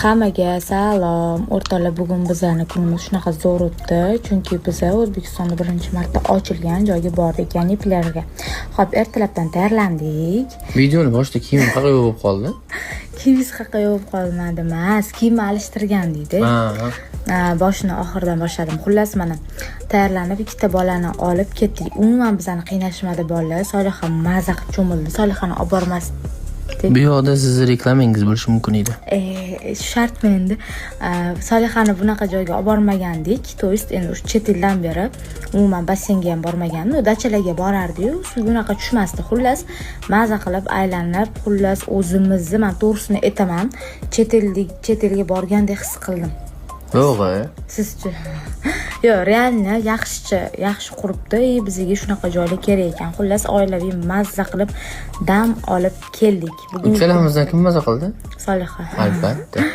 Hammaga salom. O'rtoqlar, bugun bizlarning kunimiz shunaqa zo'r o'tdi, chunki biz O'zbekistonda birinchi marta ochilgan joyga bordik, ya'ni plyajga. Xo'p, ertalabdan tayyorlandik. Videoni boshida kiyim qaqay bo'lib qoldi. Kiyingiz qaqay bo'lib qolmadi emas, kiyimni alishtirgan deydi. Boshini oxiridan boshladim. Xullas, mana tayyorlanib ikkita bolani olib ketdik. Umuman bizani qiynashmadi bolalar. Solixa maza qilib cho'mildi. Solixani olib bormasdik. Bu yoqda sizni reklamangiz bo'lishi mumkin edi. Shartmi endi. Solixani bunaqa joyga olib bormagandik. To есть endi o'sha chet eldan beri umuman basseynga ham bormagandim. Dachalarga borardi-yu, suv bunaqa tushmasdi. Xullas, maza qilib aylanib, xullas o'zimizni, men to'g'risini aytaman, chet elga borgandek his qildim. Yo'q-a? Sizchi? Yo'q, realni yaxshi quribdi. Bizga shunaqa joylar kerak ekan. Xullas, oilaviy mazza qilib dam olib keldik. Ikkalamizdan kim mazza qildi? Solixa. Albatta.